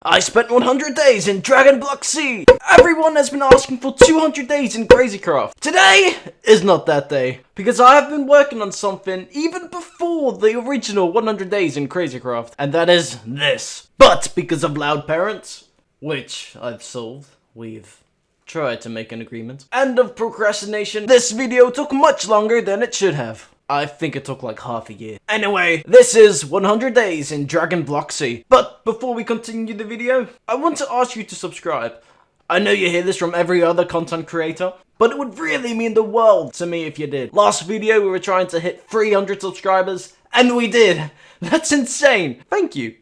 I spent 100 days in Dragon Block C! Everyone has been asking for 200 days in Crazycraft. Today is not that day, because I have been working on something even before the original 100 days in Crazycraft, and that is this. But because of loud parents, which I've solved, we've tried to make an agreement, and of procrastination, this video took much longer than it should have. I think it took like half a year. Anyway, this is 100 days in Dragon Block C. But before we continue the video, I want to ask you to subscribe. I know you hear this from every other content creator, but it would really mean the world to me if you did. Last video we were trying to hit 300 subscribers, and we did. That's insane. Thank you.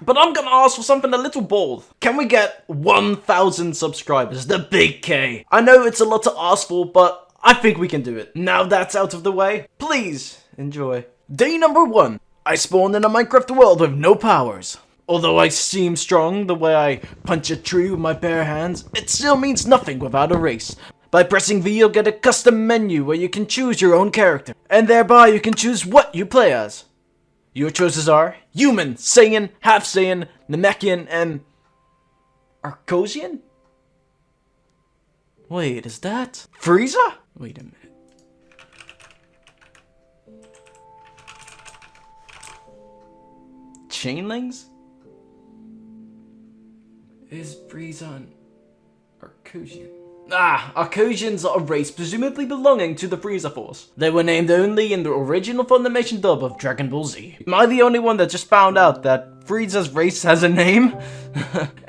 But I'm gonna ask for something a little bold. Can we get 1,000 subscribers? The big K. I know it's a lot to ask for, but I think we can do it. Now that's out of the way, please enjoy. Day number 1. I spawned in a Minecraft world with no powers. Although I seem strong the way I punch a tree with my bare hands, it still means nothing without a race. By pressing V, you'll get a custom menu where you can choose your own character, and thereby you can choose what you play as. Your choices are human, Saiyan, half Saiyan, Namekian, and Arcosian? Wait, is that Frieza? Wait a minute. Chainlings? Is Frieza an Arcosian? Arcosians are a race presumably belonging to the Frieza Force. They were named only in the original Funimation dub of Dragon Ball Z. Am I the only one that just found out that Frieza's race has a name?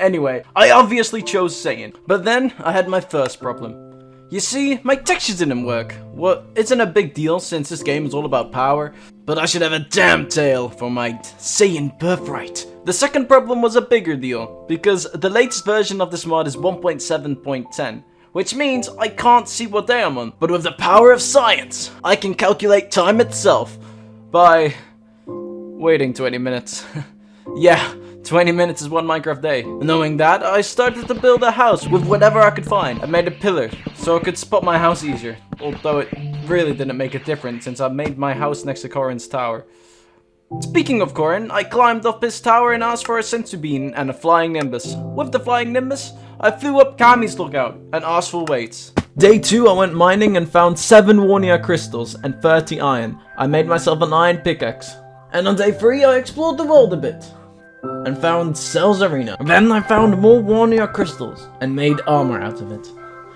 Anyway, I obviously chose Saiyan, but then I had my first problem. You see, my textures didn't work. What isn't a big deal since this game is all about power, but I should have a damn tail for my Saiyan birthright. The second problem was a bigger deal, because the latest version of this mod is 1.7.10. Which means I can't see what day I'm on. But with the power of science, I can calculate time itself by waiting 20 minutes. Yeah, 20 minutes is one Minecraft day. Knowing that, I started to build a house with whatever I could find. I made a pillar so I could spot my house easier. Although it really didn't make a difference since I made my house next to Corin's tower. Speaking of Corin, I climbed up his tower and asked for a sensu bean and a flying nimbus. With the flying nimbus, I flew up Kami's lookout and asked for weights. Day 2, I went mining and found 7 Warnia crystals and 30 iron. I made myself an iron pickaxe. And on day 3, I explored the world a bit and found Cell's Arena. Then I found more Warnia crystals and made armor out of it.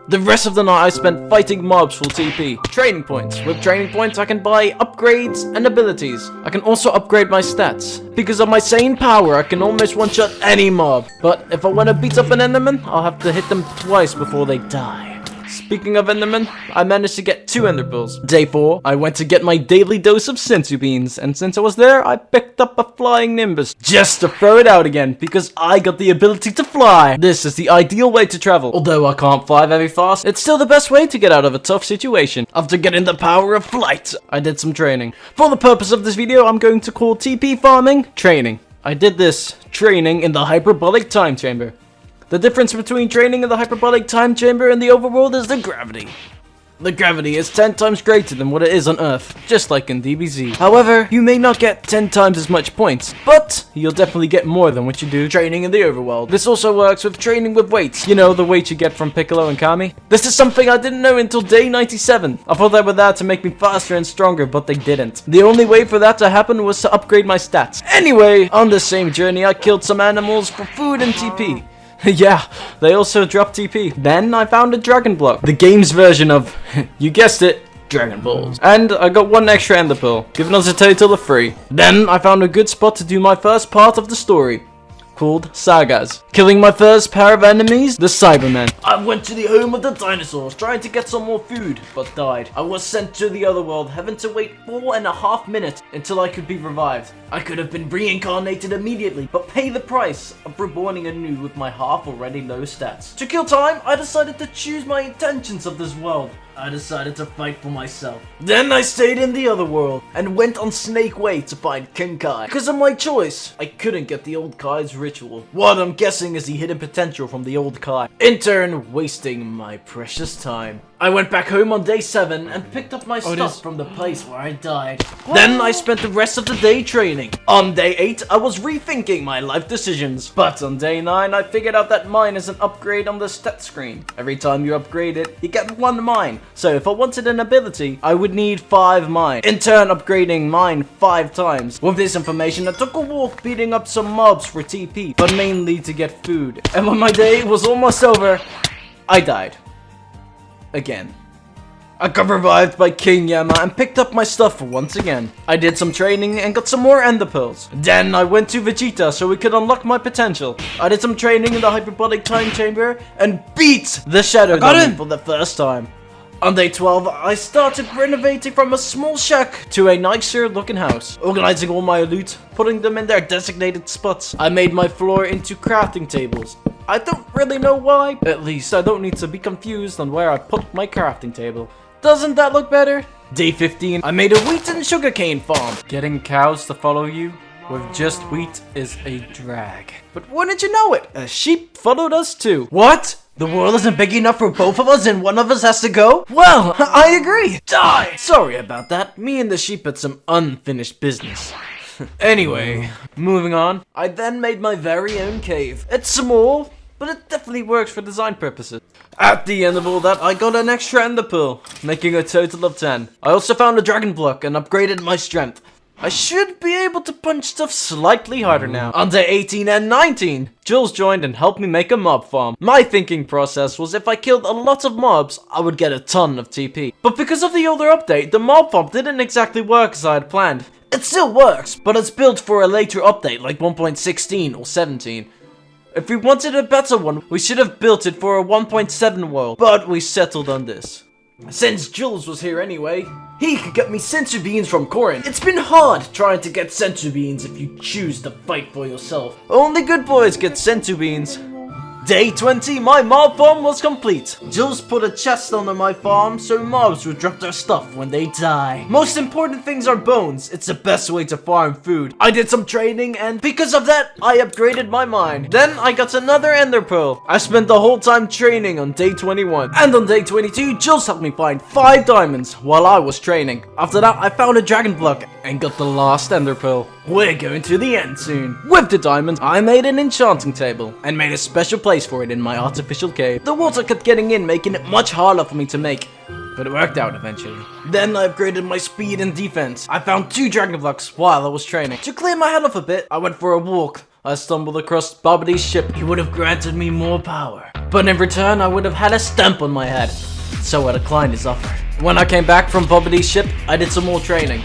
The rest of the night I spent fighting mobs for TP. Training points. With training points I can buy upgrades and abilities. I can also upgrade my stats. Because of my Saiyan power I can almost one-shot any mob. But if I want to beat up an Enderman, I'll have to hit them twice before they die. Speaking of Enderman, I managed to get 2 Ender Pearls. Day 4, I went to get my daily dose of sensu beans, and since I was there, I picked up a flying nimbus just to throw it out again, because I got the ability to fly. This is the ideal way to travel. Although I can't fly very fast, it's still the best way to get out of a tough situation. After getting the power of flight, I did some training. For the purpose of this video, I'm going to call TP farming training. I did this training in the hyperbolic time chamber. The difference between training in the hyperbolic time chamber and the overworld is the gravity. The gravity is 10 times greater than what it is on Earth, just like in DBZ. However, you may not get 10 times as much points, but you'll definitely get more than what you do training in the overworld. This also works with training with weights. You know, the weight you get from Piccolo and Kami? This is something I didn't know until day 97. I thought they were there to make me faster and stronger, but they didn't. The only way for that to happen was to upgrade my stats. Anyway, on this same journey, I killed some animals for food and TP. Yeah, they also dropped TP. Then I found a Dragon Block, the game's version of, you guessed it, Dragon Balls. And I got 1 extra Ender Pearl, giving us a total of 3. Then I found a good spot to do my first part of the story, called Sagas. Killing my first pair of enemies, the Cybermen. I went to the home of the dinosaurs, trying to get some more food, but died. I was sent to the Otherworld, having to wait 4.5 minutes until I could be revived. I could have been reincarnated immediately, but pay the price of reborning anew with my half already low stats. To kill time, I decided to choose my intentions of this world. I decided to fight for myself. Then I stayed in the Otherworld and went on Snake Way to find King Kai. Because of my choice, I couldn't get the old Kai's ritual. What I'm guessing is the hidden potential from the old Kai. In turn, wasting my precious time. I went back home on day 7 and picked up my stuff from the place where I died. Then I spent the rest of the day training. On day 8, I was rethinking my life decisions. But on day 9, I figured out that mine is an upgrade on the stat screen. Every time you upgrade it, you get 1 mine. So if I wanted an ability, I would need 5 mine. In turn, upgrading mine 5 times. With this information, I took a walk beating up some mobs for TP, but mainly to get food. And when my day was almost over, I died. Again. I got revived by King Yama and picked up my stuff once again. I did some training and got some more ender pearls. Then I went to Vegeta so we could unlock my potential. I did some training in the hyperbolic time chamber and beat the Shadow Demon for the first time. On day 12, I started renovating from a small shack to a nicer looking house, organizing all my loot, putting them in their designated spots. I made my floor into crafting tables. I don't really know why, at least I don't need to be confused on where I put my crafting table. Doesn't that look better? Day 15, I made a wheat and sugarcane farm. Getting cows to follow you with just wheat is a drag. But wouldn't you know it, a sheep followed us too. What? The world isn't big enough for both of us and one of us has to go? Well, I agree. Die! Sorry about that. Me and the sheep had some unfinished business. Anyway, moving on. I then made my very own cave. It's small, but it definitely works for design purposes. At the end of all that, I got an extra ender pearl, making a total of 10. I also found a dragon block and upgraded my strength. I should be able to punch stuff slightly harder now. On day 18 and 19, Jules joined and helped me make a mob farm. My thinking process was if I killed a lot of mobs, I would get a ton of TP. But because of the older update, the mob farm didn't exactly work as I had planned. It still works, but it's built for a later update like 1.16 or 17. If we wanted a better one, we should have built it for a 1.7 world, but we settled on this. Since Jules was here anyway, he could get me senzu beans from Corin. It's been hard trying to get senzu beans if you choose to fight for yourself. Only good boys get senzu beans. Day 20, my mob farm was complete. Jules put a chest under my farm so mobs would drop their stuff when they die. Most important things are bones. It's the best way to farm food. I did some training and because of that, I upgraded my mine. Then I got another ender pearl. I spent the whole time training on day 21. And on day 22, Jules helped me find 5 diamonds while I was training. After that, I found a dragon block and got the last ender pearl. We're going to the end soon. With the diamonds, I made an enchanting table and made a special place for it in my artificial cave. The water kept getting in, making it much harder for me to make, but it worked out eventually. Then I upgraded my speed and defense. I found 2 dragon blocks while I was training. To clear my head off a bit, I went for a walk. I stumbled across Bobbity's ship. He would have granted me more power, but in return, I would have had a stamp on my head. So I declined his offer. When I came back from Bobbity's ship, I did some more training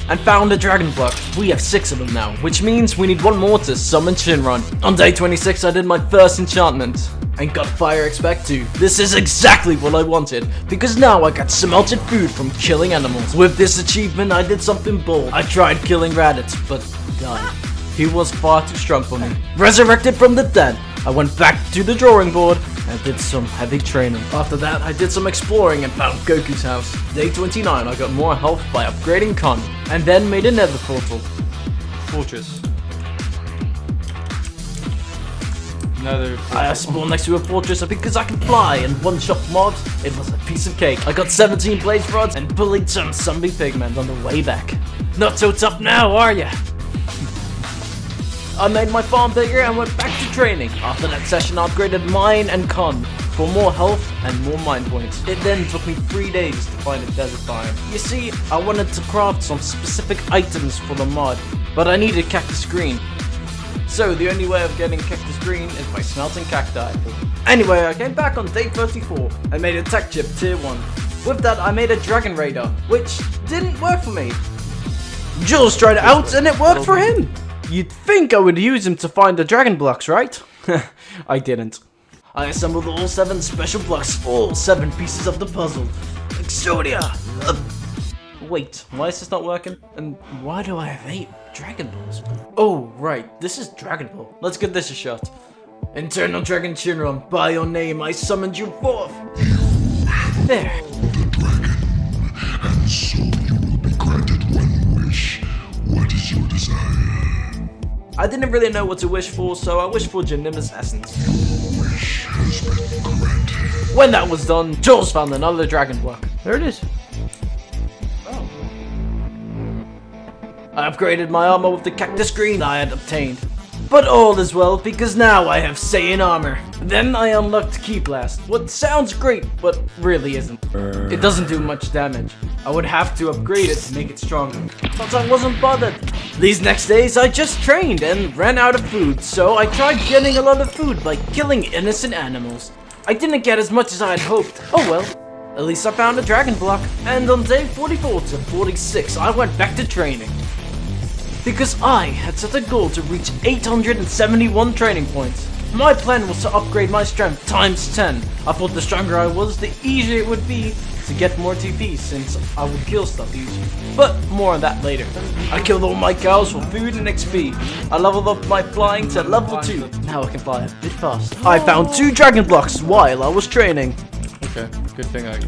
and found a dragon block. We have 6 of them now, which means we need 1 more to summon Shenron. On day 26, I did my first enchantment and got Fire Expect 2. This is exactly what I wanted, because now I got smelted food from killing animals. With this achievement, I did something bold. I tried killing Raditz, but died. He was far too strong for me. Resurrected from the dead, I went back to the drawing board and did some heavy training. After that, I did some exploring and found Goku's house. Day 29, I got more health by upgrading Kon, and then made a nether portal. Fortress. I spawned next to a fortress because I can fly and one-shot mobs. It was a piece of cake. I got 17 blaze rods and bullied some zombie pigmen on the way back. Not so tough now, are ya? I made my farm bigger and went back to training. After that session, I upgraded mine and Kon for more health and more mine points. It then took me 3 days to find a desert biome. You see, I wanted to craft some specific items for the mod, but I needed cactus green. So the only way of getting cactus green is by smelting cacti. Anyway, I came back on day 34 and made a tech chip tier 1. With that, I made a dragon radar, which didn't work for me. Jules tried it out and it worked for him. You'd think I would use him to find the dragon blocks, right? I didn't. I assembled all 7 special blocks, all 7 pieces of the puzzle. Exodia! Wait, why is this not working? And why do I have 8 Dragon Balls? Oh, right, this is Dragon Ball. Let's give this a shot. Internal Dragon Shenron, by your name I summoned you forth. There. The dragon, and so you will be granted 1 wish. What is your desire? I didn't really know what to wish for, so I wished for Janimba's essence. Wish has been granted. When that was done, Jules found another dragon block. There it is. Oh. I upgraded my armor with the cactus green I had obtained. But all is well, because now I have Saiyan armor. Then I unlocked Ki Blast, what sounds great, but really isn't. It doesn't do much damage. I would have to upgrade it to make it stronger, but I wasn't bothered. These next days I just trained and ran out of food, so I tried getting a lot of food by killing innocent animals. I didn't get as much as I had hoped. Oh well, at least I found a dragon block. And on day 44 to 46 I went back to training. Because I had set a goal to reach 871 training points. My plan was to upgrade my strength times 10. I thought the stronger I was, the easier it would be to get more TP since I would kill stuff easier. But more on that later. I killed all my cows for food and XP. I leveled up my flying to level 2. Now I can fly a bit fast. I found 2 dragon blocks while I was training. Okay, good thing I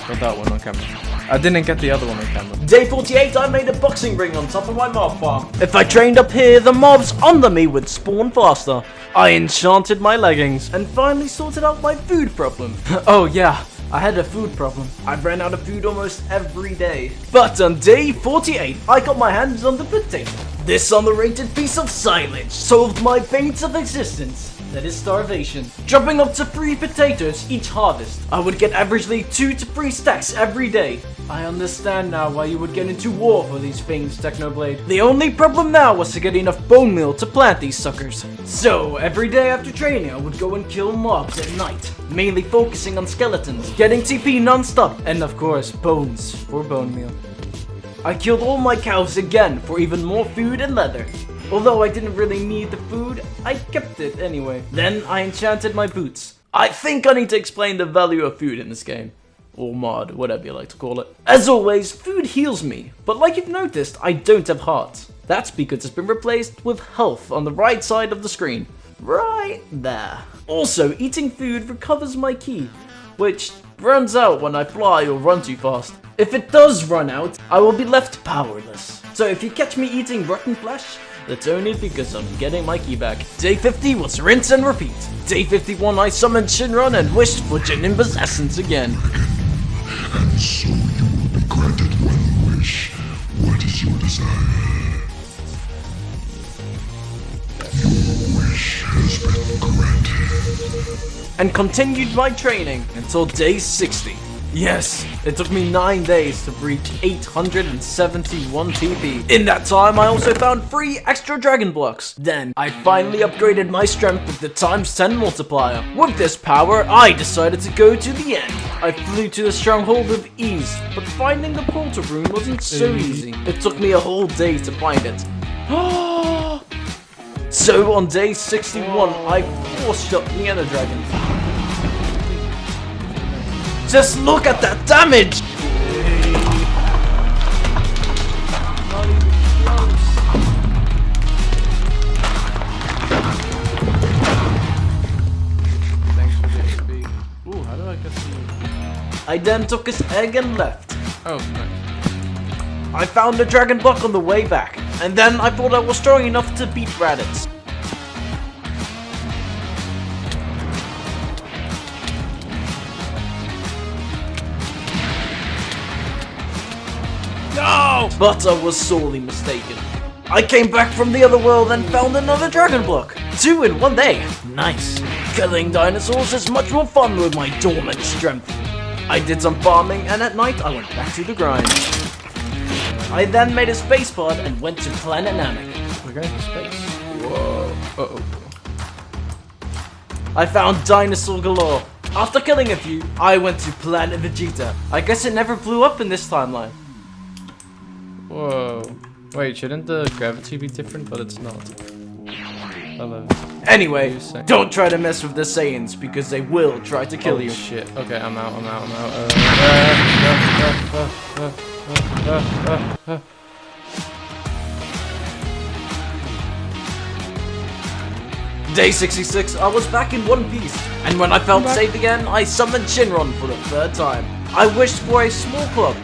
got that one on camera. I didn't get the other one on camera. Day 48, I made a boxing ring on top of my mob farm. If I trained up here, the mobs under me would spawn faster. I enchanted my leggings and finally sorted out my food problem. Oh yeah, I had a food problem. I ran out of food almost every day. But on day 48, I got my hands on the potato. This underrated piece of silage solved my pains of existence. That is starvation. Dropping up to 3 potatoes each harvest. I would get averagely 2 to 3 stacks every day. I understand now why you would get into war for these things, Technoblade. The only problem now was to get enough bone meal to plant these suckers. So, every day after training I would go and kill mobs at night, mainly focusing on skeletons, getting TP non-stop, and of course, bones for bone meal. I killed all my cows again for even more food and leather. Although I didn't really need the food, I kept it anyway. Then I enchanted my boots. I think I need to explain the value of food in this game. Or mod, whatever you like to call it. As always, food heals me, but like you've noticed, I don't have hearts. That's because it's been replaced with health on the right side of the screen. Right there. Also, eating food recovers my ki, which runs out when I fly or run too fast. If it does run out, I will be left powerless. So if you catch me eating rotten flesh, that's only because I'm getting my ki back. Day 50 was rinse and repeat. Day 51 I summoned Shenron and wished for Janimba's essence again. And so you will be granted one wish. What is your desire? Your wish has been granted. And continued my training until day 60. Yes, it took me 9 days to reach 871 TP. In that time, I also found 3 extra dragon blocks. Then, I finally upgraded my strength with the times 10 multiplier. With this power, I decided to go to the end. I flew to the stronghold with ease, but finding the portal room wasn't so easy. It took me a whole day to find it. So on day 61, I force shot the Ender Dragon. Just look at that damage! Not even close. Thanks for the XP. Ooh, how do I get the... I then took his egg and left. Oh, nice. I found a dragon block on the way back, and then I thought I was strong enough to beat Raditz. No! But I was sorely mistaken. I came back from the other world and found another dragon block. 2 in 1 day. Nice. Killing dinosaurs is much more fun with my dormant strength. I did some farming and at night I went back to the grind. I then made a space pod and went to Planet Namek. We're going to space. Whoa. Uh-oh. I found dinosaur galore. After killing a few, I went to Planet Vegeta. I guess it never blew up in this timeline. Whoa. Wait, shouldn't the gravity be different? But it's not. Hello. Anyway, don't try to mess with the Saiyans because they will try to kill Oh, you. shit. Okay, I'm out. Day 66, I was back in one piece, and when I felt safe again, I summoned Shenron for the 3rd time. I wished for a small club.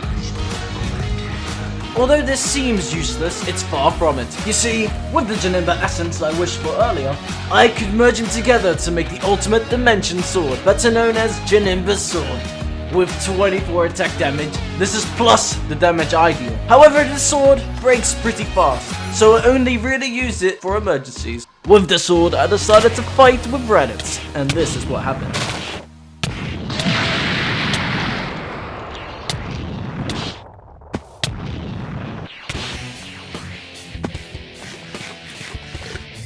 Although this seems useless, it's far from it. You see, with the Janinba essence I wished for earlier, I could merge them together to make the ultimate dimension sword, better known as Janinba's sword. With 24 attack damage, this is plus the damage I deal. However, the sword breaks pretty fast, so I only really use it for emergencies. With the sword, I decided to fight with Reddits, and this is what happened.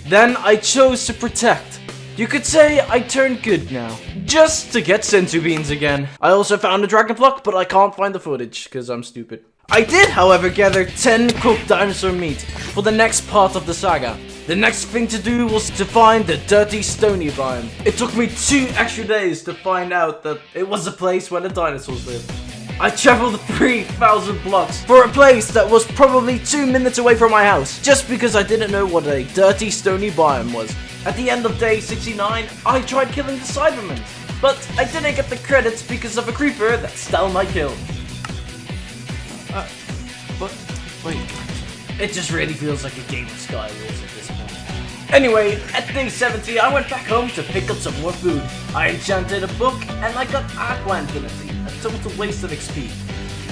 Then I chose to protect. You could say I turned good now, just to get Senzu beans again. I also found a dragon block, but I can't find the footage, because I'm stupid. I did, however, gather 10 cooked dinosaur meat for the next part of the saga. The next thing to do was to find the dirty stony biome. It took me 2 extra days to find out that it was a place where the dinosaurs lived. I traveled 3,000 blocks for a place that was probably 2 minutes away from my house, just because I didn't know what a dirty stony biome was. At the end of day 69, I tried killing the Cybermen, but I didn't get the credits because of a creeper that stole my kill. But wait, it just really feels like a game of Skywars at this point. Anyway, at day 70, I went back home to pick up some more food. I enchanted a book, and I got Aqua Infinity. Total waste of XP.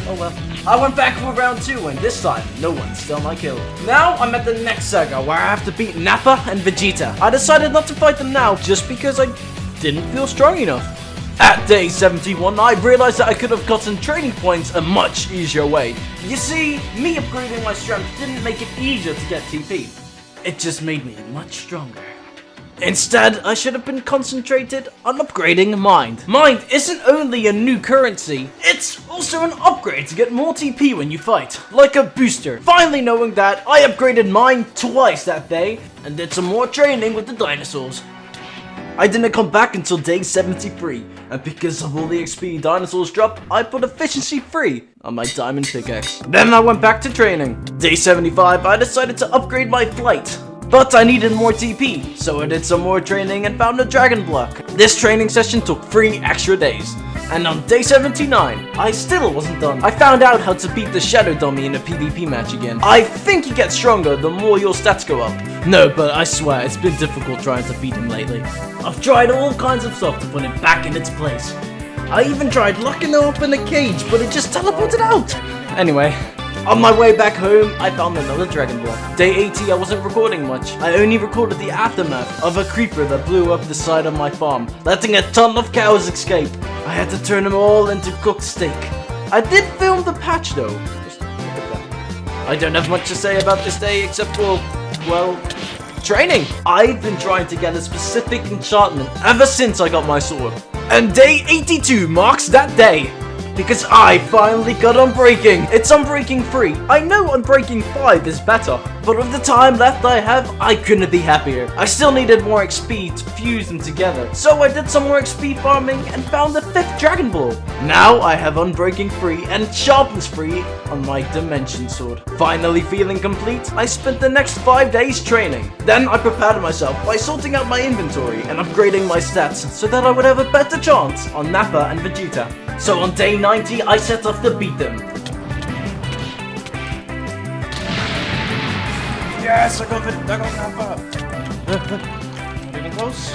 Oh well. I went back for round 2 and this time, no one stole my kill. Now I'm at the next saga where I have to beat Nappa and Vegeta. I decided not to fight them now just because I didn't feel strong enough. At day 71, I realized that I could have gotten training points a much easier way. You see, me upgrading my strength didn't make it easier to get TP. It just made me much stronger. Instead, I should have been concentrated on upgrading Mind. Mind isn't only a new currency, it's also an upgrade to get more TP when you fight, like a booster. Finally knowing that, I upgraded Mind twice that day, and did some more training with the dinosaurs. I didn't come back until day 73, and because of all the XP dinosaurs drop, I put efficiency 3 on my diamond pickaxe. Then I went back to training. Day 75, I decided to upgrade my flight. But I needed more TP, so I did some more training and found a dragon block. This training session took 3 extra days. And on day 79, I still wasn't done. I found out how to beat the Shadow Dummy in a PvP match again. I think he gets stronger the more your stats go up. No, but I swear, it's been difficult trying to beat him lately. I've tried all kinds of stuff to put him back in its place. I even tried locking him up in a cage, but it just teleported out. Anyway. On my way back home, I found another dragon block. Day 80, I wasn't recording much. I only recorded the aftermath of a creeper that blew up the side of my farm, letting a ton of cows escape. I had to turn them all into cooked steak. I did film the patch though. Just look at that. I don't have much to say about this day except for, well, training. I've been trying to get a specific enchantment ever since I got my sword. And day 82 marks that day. Because I finally got Unbreaking! It's Unbreaking 3. I know Unbreaking 5 is better, but with the time left I have, I couldn't be happier. I still needed more XP to fuse them together, so I did some more XP farming and found the 5th Dragon Ball. Now I have Unbreaking 3 and Sharpness 3 on my Dimension Sword. Finally feeling complete, I spent the next 5 days training. Then I prepared myself by sorting out my inventory and upgrading my stats so that I would have a better chance on Nappa and Vegeta. So on day 90, I set off to beat them. Yes, I got Nappa! Getting close.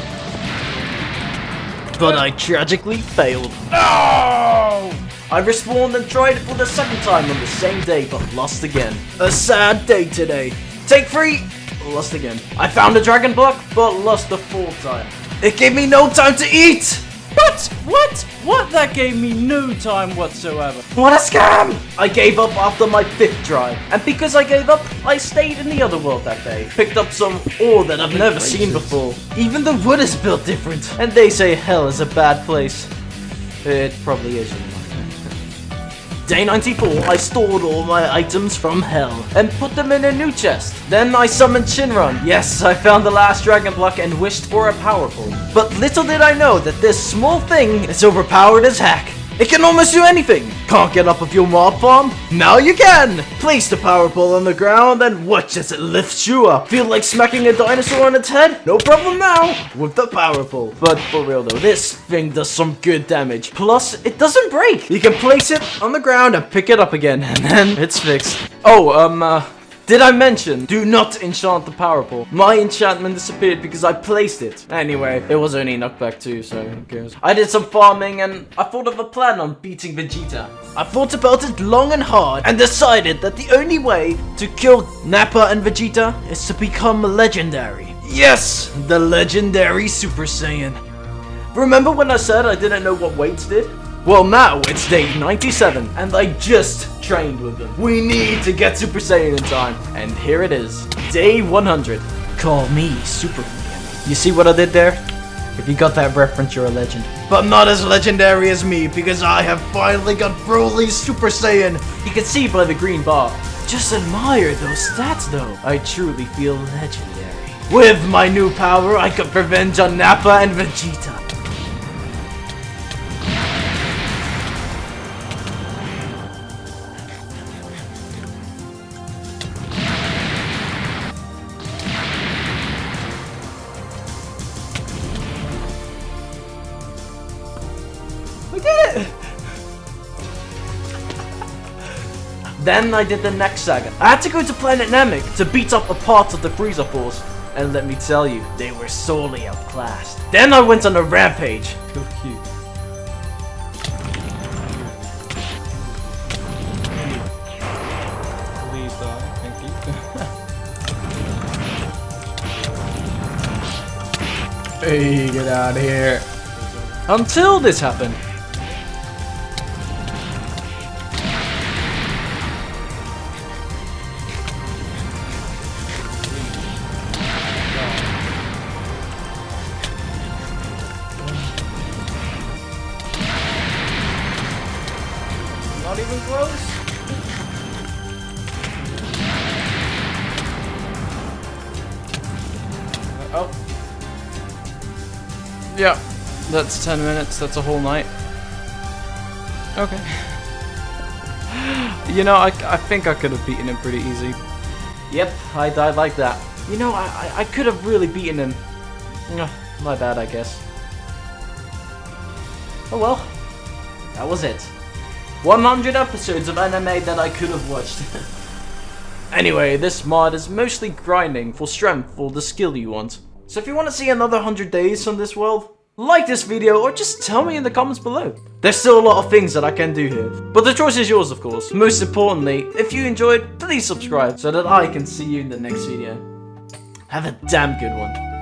But I tragically failed. No! I respawned and tried for the 2nd time on the same day, but lost again. A sad day today. Take 3, lost again. I found a dragon block, but lost the 4th time. It gave me no time to eat! What? That gave me no time whatsoever. What a scam! I gave up after my 5th try. And because I gave up, I stayed in the Otherworld that day. Picked up some ore that I've never seen before. Even the wood is built different. And they say hell is a bad place. It probably is. Day 94, I stored all my items from hell and put them in a new chest. Then I summoned Shenron. Yes, I found the last dragon block and wished for a powerful. But little did I know that this small thing is overpowered as heck. It can almost do anything. Can't get up with your mob bomb? Now you can. Place the power pole on the ground and watch as it lifts you up. Feel like smacking a dinosaur on its head? No problem now with the power pole. But for real though, this thing does some good damage. Plus, it doesn't break. You can place it on the ground and pick it up again, and then it's fixed. Oh, did I mention, do not enchant the power pole. My enchantment disappeared because I placed it. Anyway, it was only knockback too, so who cares. I did some farming and I thought of a plan on beating Vegeta. I thought about it long and hard and decided that the only way to kill Nappa and Vegeta is to become legendary. Yes, the legendary Super Saiyan. Remember when I said I didn't know what weights did? Well, now it's day 97, and I just trained with them. We need to get Super Saiyan in time, and here it is, day 100. Call me Superman. You see what I did there? If you got that reference, you're a legend. But not as legendary as me, because I have finally got Broly's Super Saiyan. You can see by the green bar. Just admire those stats, though. I truly feel legendary. With my new power, I could revenge on Nappa and Vegeta. We did it! Then I did the next saga. I had to go to Planet Namek to beat up a part of the Frieza Force. And let me tell you, they were sorely outclassed. Then I went on a rampage. So cute. Please die, thank you. Hey, get out of here. Until this happened. Not even close. Oh. Yeah, that's 10 minutes, that's a whole night. Okay. You know, I think I could have beaten him pretty easy. Yep, I died like that. You know, I could have really beaten him. My bad, I guess. Oh well. That was it. 100 episodes of anime that I could have watched. Anyway, this mod is mostly grinding for strength for the skill you want. So if you want to see another 100 days from this world, like this video or just tell me in the comments below. There's still a lot of things that I can do here, but the choice is yours, of course. Most importantly, if you enjoyed, please subscribe so that I can see you in the next video. Have a damn good one.